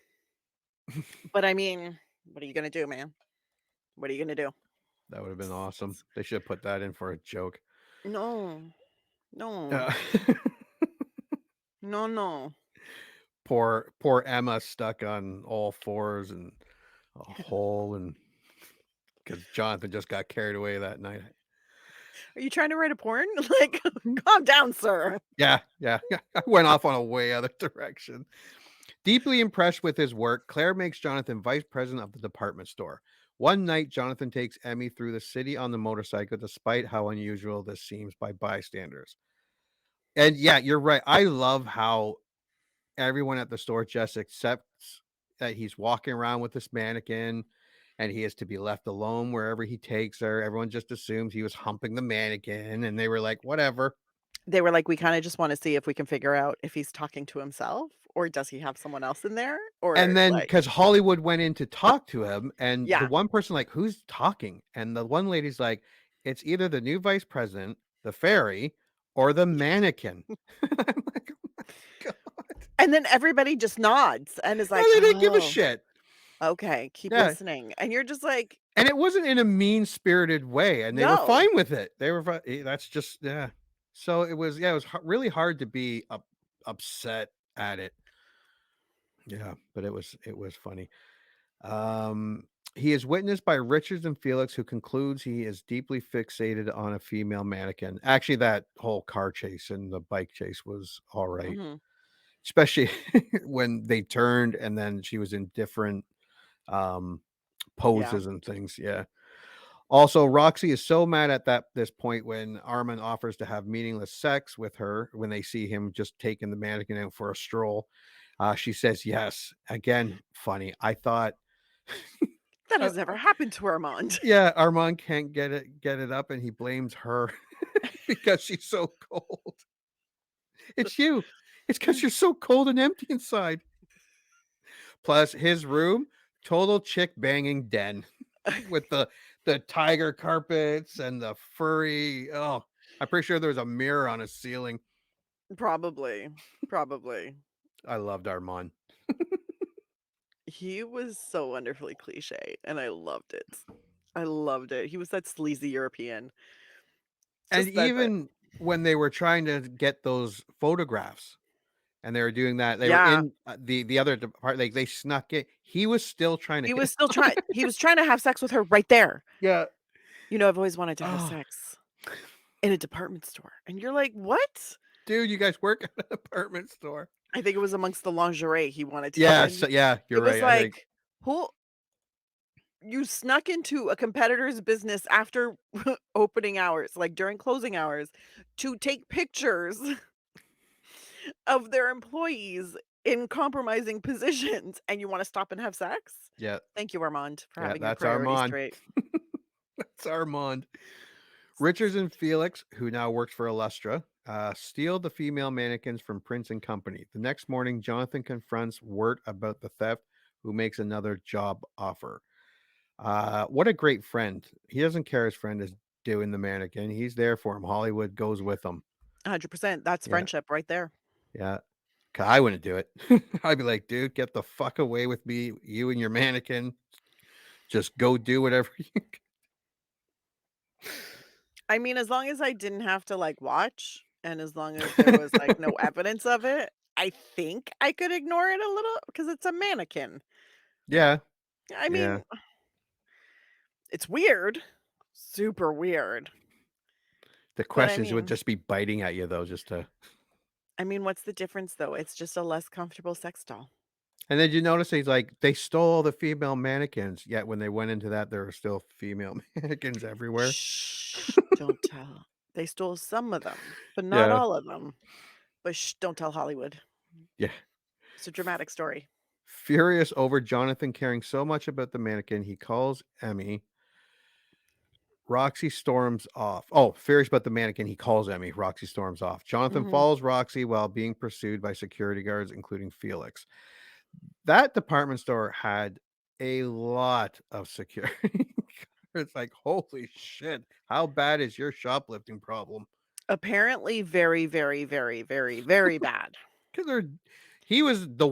but I mean, what are you gonna do, man? What are you gonna do? That would have been awesome. They should have put that in for a joke. No. No. Yeah. No, no. Poor Emma stuck on all fours and a hole, and because Jonathan just got carried away that night. Are you trying to write a porn? Like, calm down, sir. Yeah, yeah. I went off on a way other direction. Deeply impressed with his work, Claire makes Jonathan vice president of the department store. One night, Jonathan takes Emmy through the city on the motorcycle, despite how unusual this seems by bystanders. And yeah, you're right. I love how everyone at the store just accepts that he's walking around with this mannequin and he is to be left alone wherever he takes her. Everyone just assumes he was humping the mannequin and they were like, whatever. They were like, "We kinda just wanna see if we can figure out if he's talking to himself, or does he have someone else in there?" And Or, then like, because Hollywood went in to talk to him, and the yeah. one person, like, who's talking? And the one lady's like, it's either the new vice president, the fairy, or the mannequin. I'm like, oh my God. And then everybody just nods and is Yeah, like, they didn't give a "Oh, shit. okay, keep Yeah. listening." And you're just like, And it wasn't in a mean-spirited way, and they were "No." fine with it. They were that's just yeah. So it was yeah, it was really hard to be upset at it. Yeah, but it was funny. Um, he is witnessed by Richards and Felix, who concludes he is deeply fixated on a female mannequin. Actually, that whole car chase and the bike chase was all right, Mhm. especially when they turned and then she was in different um Yeah. poses and things. Yeah. Also, Roxy is so mad at this point when Armin offers to have meaningless sex with her when they see him just taking the mannequin out for a stroll. She says yes. Again, funny. I thought, That uh, has never happened to Armand. yeah, Armand can't get it up, and he blames her because she's so cold. It's you. It's because you're so cold and empty inside. Plus, his room, total chick banging den with the tiger carpets and the furry. Oh, I'm pretty sure there was a mirror on his ceiling. Probably. Probably. I loved Armand. He was so wonderfully cliche, and I loved it. I loved it. He was that sleazy European. And Just that. even when they were trying to get those photographs and they were doing that, they were Yeah. in the other part, like they snuck it. He was still trying to hit on He her. was trying to have sex with her right there. Yeah. "You know, I've always wanted to have Oh, sex in a department store." And you're like, "What?" dude, you guys work at a department store. I think it was amongst the lingerie he wanted to get Yeah, in. so yeah, It you're was right. I think like, "Who You snuck into a competitor's business after opening hours, like during closing hours, to take pictures of their employees in compromising positions, and you wanna stop and have sex? Yeah, Thank you, Armand, for yeah, having your that's priorities Armand. straight. That's Armand. Richards and Felix, who now works for Illustra, steal the female mannequins from Prince and Company. The next morning, Jonathan confronts Wirt about the theft, who makes another job offer. What a great friend. He doesn't care his friend is doing the mannequin. He's there for him. Hollywood goes with him. 100%, that's Yeah, friendship right there. yeah. 'Cause I wouldn't do it. I'd be like, dude, get the fuck away with me, you and your mannequin. Just go do whatever you. I mean, as long as I didn't have to, like, watch, and as long as there was, like, no evidence of it, I think I could ignore it a little because it's a mannequin. Yeah, I yeah. mean, it's weird, super weird, The but questions would just be biting at you though, just to. what's the difference though? It's just a less comfortable sex doll. And then you notice he's like, they stole all the female mannequins, yet when they went into that, there were still female mannequins everywhere. Shh, don't tell. They stole some of them, but not Yeah, all of them. But shh, don't tell Hollywood. yeah. It's a dramatic story. Furious over Jonathan caring so much about the mannequin, he calls Emmy. Roxy storms off. Oh, furious about the mannequin, he calls Emmy. Roxy storms off. Jonathan Mhm. follows Roxy while being pursued by security guards, including Felix. That department store had a lot of security. It's like, holy shit, how bad is your shoplifting problem? Apparently very, very, very, very, very bad. Because he was the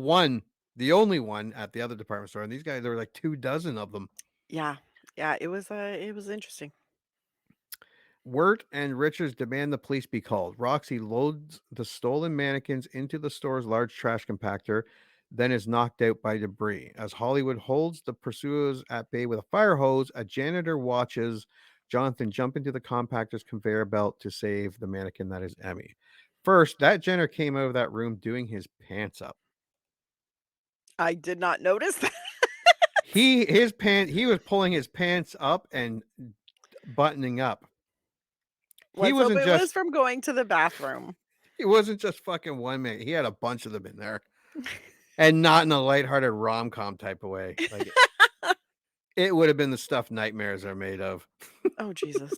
only one at the other department store, and these guys, there were like 2 dozen of them. Yeah. Yeah, it was interesting. Wirt and Richards demand the police be called. Roxy loads the stolen mannequins into the store's large trash compactor, then is knocked out by debris. As Hollywood holds the pursuers at bay with a fire hose, a janitor watches Jonathan jump into the compactor's conveyor belt to save the mannequin that is Emmy. First, that janitor came out of that room doing his pants up. I did not notice that. He was pulling his pants up and buttoning up. He Let's hope wasn't it was just from going to the bathroom. It wasn't just fucking one man. He had a bunch of them in there, and not in a lighthearted rom-com type of way. Like it would have been the stuff nightmares are made of. Oh, Jesus.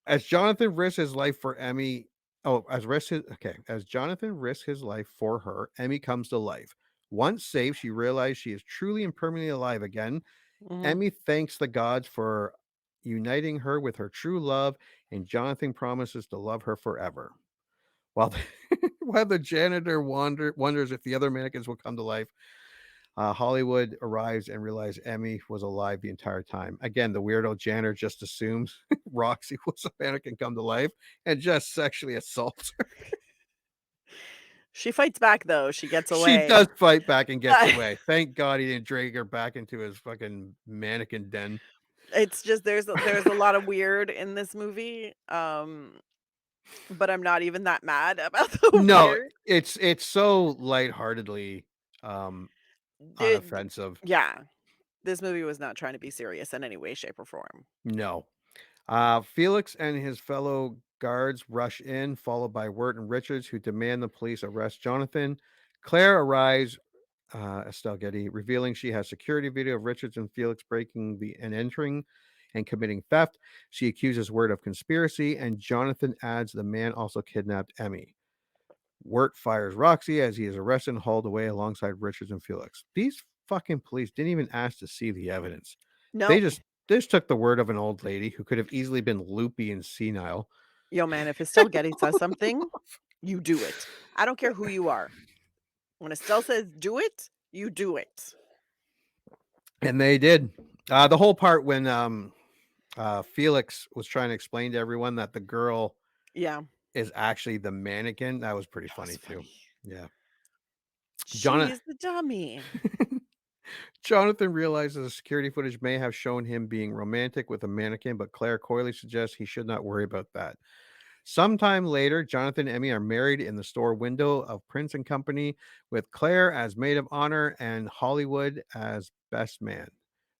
As Jonathan risks his life for Emmy, as Jonathan risks his life for her, Emmy comes to life. Once safe, she realizes she is truly and permanently alive again. Mhm. Emmy thanks the gods for uniting her with her true love, and Jonathan promises to love her forever. While the, while the janitor wonders if the other mannequins will come to life, Hollywood arrives and realizes Emmy was alive the entire time. Again, the weirdo janitor just assumes Roxy was a mannequin come to life and just sexually assaults her. She fights back though, she gets She away. does fight back and gets away. Thank God he didn't drag her back into his fucking mannequin den. It's just there's a lot of weird in this movie, but I'm not even that mad about the No, weird. it's so lightheartedly um Did unoffensive. Yeah, this movie was not trying to be serious in any way, shape, or form. No. Felix and his fellow guards rush in, followed by Wirt and Richards, who demand the police arrest Jonathan. Claire arrives, Estelle Getty, revealing she has security video of Richards and Felix breaking and entering and committing theft. She accuses Wirt of conspiracy, and Jonathan adds the man also kidnapped Emmy. Wirt fires Roxy as he is arrested and hauled away alongside Richards and Felix. These fucking police didn't even ask to see the evidence. They Nope. just took the word of an old lady who could have easily been loopy and senile. Yo, man, if Estelle Getty says something, you do it. I don't care who you are. When Estelle says do it, you do it. And they did. The whole part when Felix was trying to explain to everyone that the girl Yeah. is actually the mannequin, that was pretty That funny was too. funny. Yeah. Jonathan She's the dummy. Jonathan realizes the security footage may have shown him being romantic with a mannequin, but Claire coyly suggests he should not worry about that. Sometime later, Jonathan and Emmy are married in the store window of Prince and Company, with Claire as maid of honor and Hollywood as best man.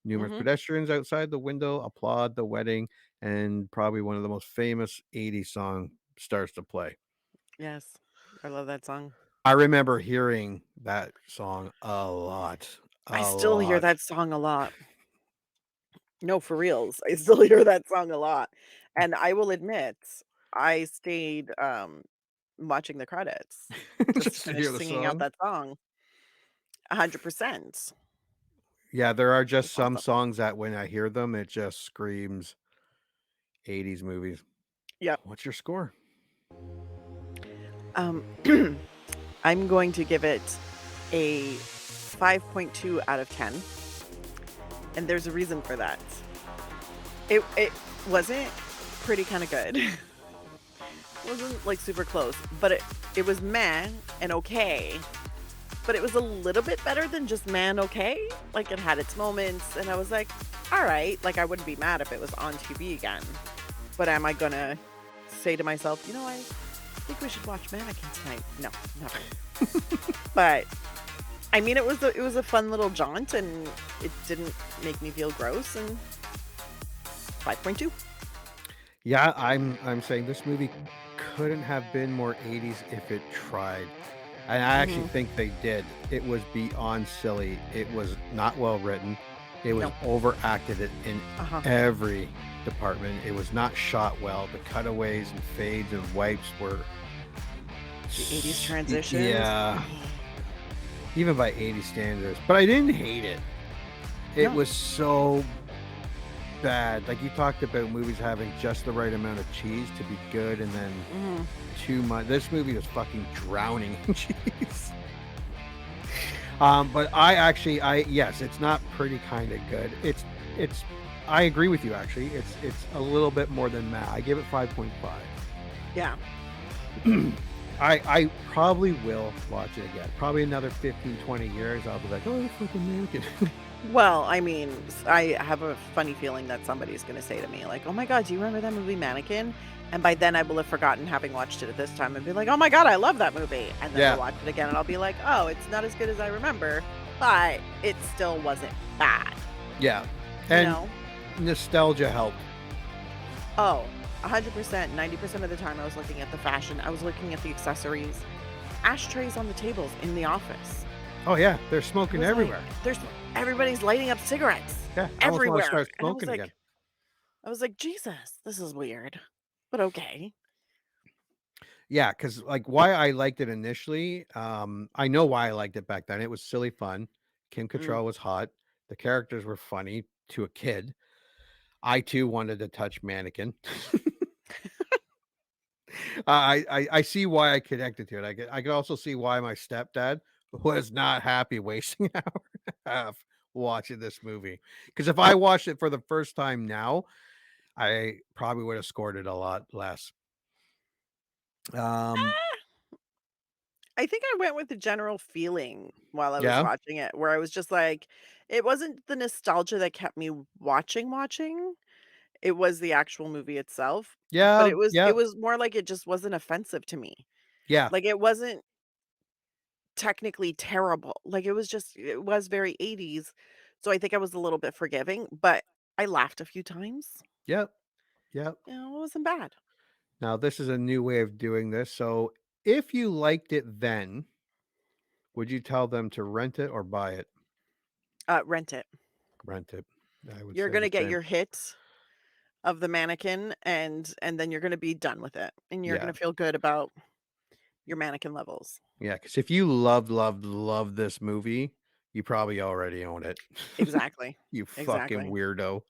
Numerous Mhm. pedestrians outside the window applaud the wedding, and probably one of the most famous 80s song starts to play. Yes. I love that song. I remember hearing that song a lot, I a still hear lot. that song a lot. No, for reals. I still hear that song a lot. And I will admit, I stayed, watching the credits to Just to finish hear the singing out song. that song 100%. Yeah, there are It was just some awesome. songs that when I hear them, it just screams 80s movies. Yep. What's your score? Um, I'm going to give it a 5.2 out of 10, and there's a reason for that. It wasn't pretty kinda good. Wasn't, like, super close, but it was meh and okay, but it was a little bit better than just meh and okay. Like, it had its moments, and I was like, "Alright," like, I wouldn't be mad if it was on TV again, but am I gonna say to myself, "You know, I think we should watch Mannequin tonight?" No, never. But, I mean, it was a fun little jaunt, and it didn't make me feel gross, and 5.2. Yeah, I'm saying this movie couldn't have been more 80s if it tried. And I actually Mhm. think they did. It was beyond silly. It was not well written. It was No. overacted in Uh-huh. every department. It was not shot well. The cutaways and fades and wipes were The 80s transitions. yeah, even by 80 standards. But I didn't hate it. It No. was so bad. Like you talked about movies having just the right amount of cheese to be good and then Mhm. too much. This movie was fucking drowning in cheese. But I yes, it's not pretty kind of good. It's I agree with you actually. It's a little bit more than that. I give it 5.5. Yeah. I probably will watch it again. Probably another 15, 20 years. I'll be like, oh, fucking Mannequin. Well, I mean, I have a funny feeling that somebody's gonna say to me, like, "Oh my god, do you remember that movie Mannequin?" And by then I will have forgotten having watched it at this time and be like, "Oh my god, I love that movie." And then I'll Yeah, watch it again and I'll be like, "Oh, it's not as good as I remember, but it still wasn't bad." yeah. You And know? nostalgia helped. Oh, 100%, 90% of the time I was looking at the fashion, I was looking at the accessories, ashtrays on the tables in the office. Oh yeah, they're I smoking was like, everywhere. there's everybody's lighting up cigarettes Yeah, I almost want to everywhere. start And I was smoking again. like Jesus, this is weird, but okay. Yeah, because like, why I liked it initially, I know why I liked it back then. It was silly fun. Kim Mm. Cattrall was hot. The characters were funny to a kid. I too wanted to touch Mannequin. I see why I connected to it. I could also see why my stepdad was not happy wasting an hour and a half watching this movie. Because if I watched it for the first time now, I probably would have scored it a lot less. Um, I think I went with the general feeling while I was yeah, watching it, where I was just like, it wasn't the nostalgia that kept me watching. It was the actual movie itself, but yeah, it yeah, was more like it just wasn't offensive to me. yeah, Like, it wasn't technically terrible. Like, it was very 80s, so I think I was a little bit forgiving, but I laughed a few times. yep, yep. You know, it wasn't bad. Now, this is a new way of doing this. So, if you liked it then, would you tell them to rent it or buy it? Rent it. Rent it. I would You're say the gonna get same. your hit of the mannequin, and then you're gonna be done with it, and you're Yeah. gonna feel good about your mannequin levels. Yeah. Because if you love this movie, you probably already own it. Exactly. You fucking Exactly. weirdo.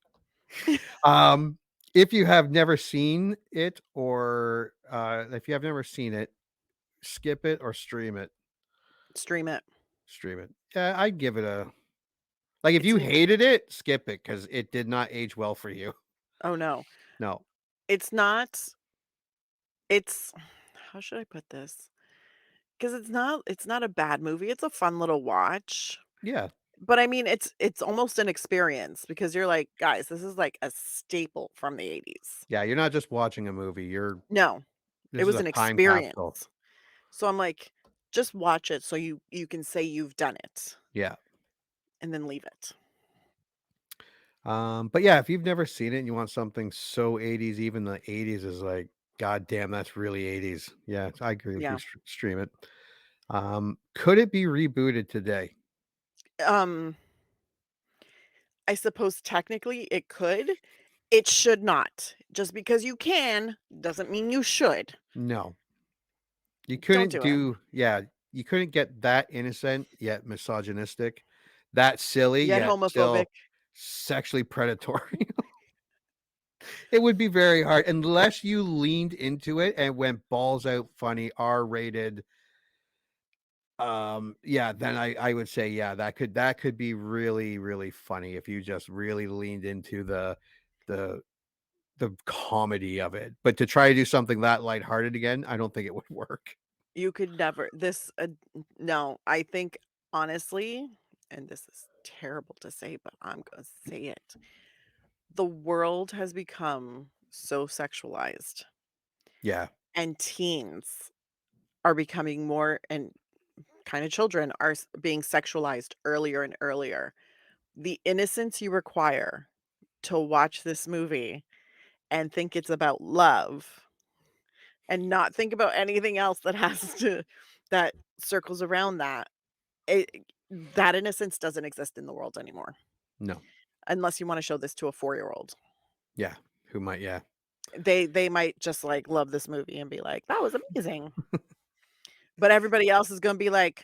Um, if you have never seen it or if you have never seen it, skip it or stream it. Stream it. Stream it. Yeah, I'd give it a like if It's you an hated it, skip it because it did not age well for you. oh, no. No. It's not it's how should I put this? Because it's not a bad movie, it's a fun little watch, Yeah. but I mean, it's almost an experience because you're like, "Guys, this is like a staple from the '80s." Yeah, you're not just watching a movie, you're No, it this is was a an time capsule. experience. So I'm like, "Just watch it so you can say you've done it, Yeah. and then leave it." But yeah, if you've never seen it and you want something so 80s, even the 80s is like, God damn, that's really 80s. Yeah, I agree with you. Yeah. Stream it. Could it be rebooted today? Um, I suppose technically it could. It should not. Just because you can doesn't mean you should. No. You Don't couldn't do it. do yeah, you couldn't get that innocent yet misogynistic, that silly Yet yet homophobic. still sexually predatory. It would be very hard unless you leaned into it and went balls out funny, R-rated. Yeah, then I would say, yeah, that could be really, really funny if you just really leaned into the the comedy of it. But to try to do something that lighthearted again, I don't think it would work. You could never no, I think honestly, and this is terrible to say, but I'm gonna say it. The world has become so sexualized, Yeah. and teens are becoming more and kinda children are being sexualized earlier and earlier. The innocence you require to watch this movie and think it's about love and not think about anything else that has to that circles around that. It that innocence doesn't exist in the world anymore, No. unless you wanna show this to a four-year-old. Yeah. Who might yeah. They might just, like, love this movie and be like, "That was amazing." But everybody else is gonna be like,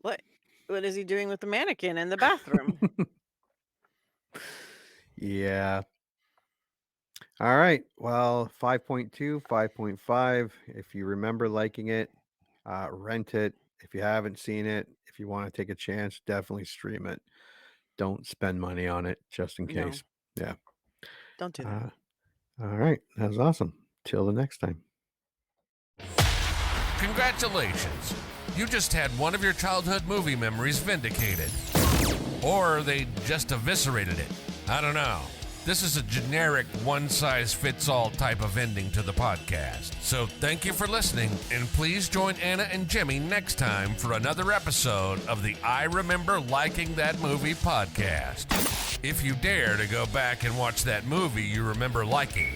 "What what is he doing with the mannequin in the bathroom?" Yeah. All right. Well, 5.2, 5.5. If you remember liking it, rent it. If you haven't seen it, if you want to take a chance, definitely stream it. Don't spend money on it just in No, case. Yeah. don't do that. Uh, all right. That was awesome. Till the next time. Congratulations! You just had one of your childhood movie memories vindicated. Or they just eviscerated it. I don't know. This is a generic one-size-fits-all type of ending to the podcast. So thank you for listening, and please join Anna and Jimmy next time for another episode of the I Remember Liking That Movie podcast. If you dare to go back and watch that movie you remember liking,